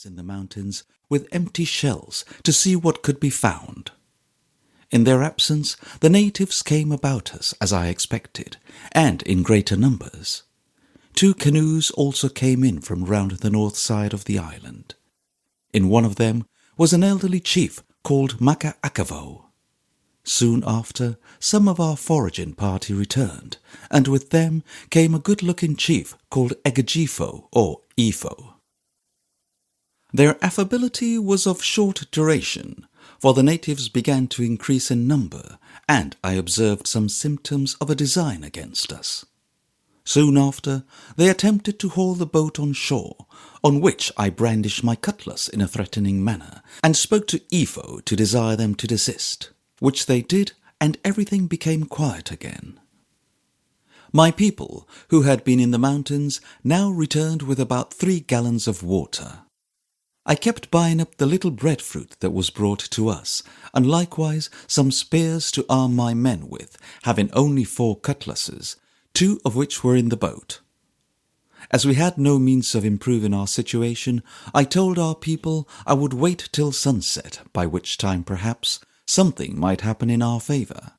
natives in the mountains with empty shells to see what could be found. In their absence, the natives came about us as I expected, and in greater numbers. 2 canoes also came in from round the north side of the island. In one of them was an elderly chief called Maka'akavo. Soon after, some of our foraging party returned, and with them came a good-looking chief called Egajifo or Ifo. Their affability was of short duration, for the natives began to increase in number, and I observed some symptoms of a design against us. Soon after, they attempted to haul the boat on shore, on which I brandished my cutlass in a threatening manner, and spoke to Ifo to desire them to desist, which they did, and everything became quiet again. My people, who had been in the mountains, now returned with about 3 gallons of water. I kept buying up the little breadfruit that was brought to us, and likewise some spears to arm my men with, having only 4 cutlasses, 2 of which were in the boat. As we had no means of improving our situation, I told our people I would wait till sunset, by which time perhaps something might happen in our favour.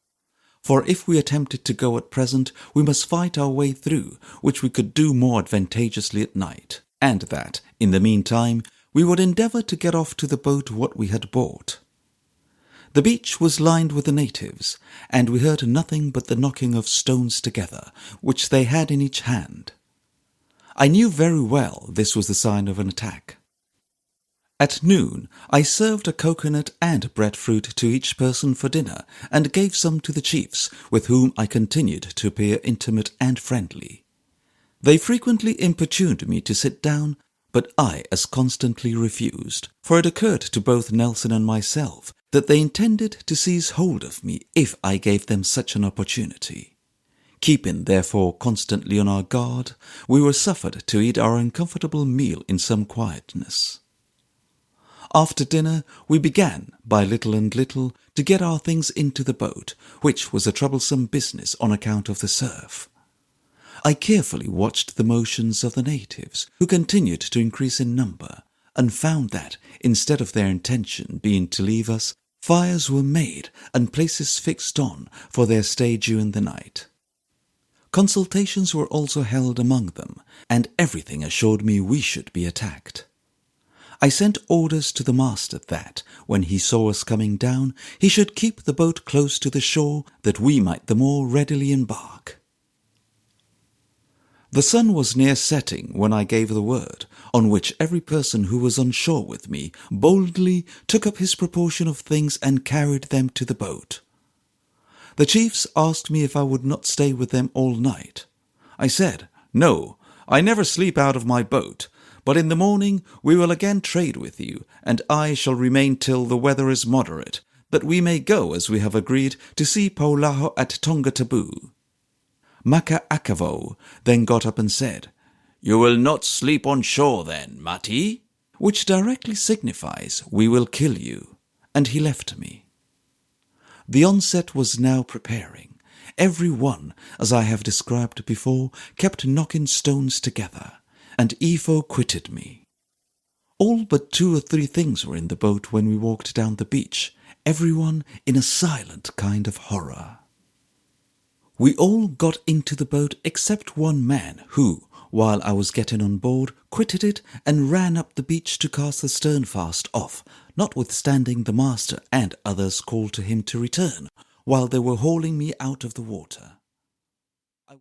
For if we attempted to go at present, we must fight our way through, which we could do more advantageously at night, and that, in the meantime, we would endeavour to get off to the boat what we had bought. The beach was lined with the natives, and we heard nothing but the knocking of stones together, which they had in each hand. I knew very well this was the sign of an attack. At noon I served a coconut and breadfruit to each person for dinner, and gave some to the chiefs, with whom I continued to appear intimate and friendly. They frequently importuned me to sit down, but I as constantly refused, for it occurred to both Nelson and myself that they intended to seize hold of me if I gave them such an opportunity. Keeping, therefore, constantly on our guard, we were suffered to eat our uncomfortable meal in some quietness. After dinner, we began, by little and little, to get our things into the boat, which was a troublesome business on account of the surf. I carefully watched the motions of the natives, who continued to increase in number, and found that, instead of their intention being to leave us, fires were made and places fixed on for their stay during the night. Consultations were also held among them, and everything assured me we should be attacked. I sent orders to the master that, when he saw us coming down, he should keep the boat close to the shore, that we might the more readily embark. The sun was near setting when I gave the word, on which every person who was on shore with me boldly took up his proportion of things and carried them to the boat. The chiefs asked me if I would not stay with them all night. I said, "No, I never sleep out of my boat, but in the morning we will again trade with you, and I shall remain till the weather is moderate, that we may go, as we have agreed, to see Paulaho at Tonga-Taboo." Maka'akavo then got up and said, "You will not sleep on shore then, Mati?" which directly signifies, "We will kill you," and he left me. The onset was now preparing. Every one, as I have described before, kept knocking stones together, and Ifo quitted me. All but 2 or 3 things were in the boat when we walked down the beach, everyone in a silent kind of horror. We all got into the boat except one man who, while I was getting on board, quitted it and ran up the beach to cast the sternfast off, notwithstanding the master and others called to him to return, while they were hauling me out of the water.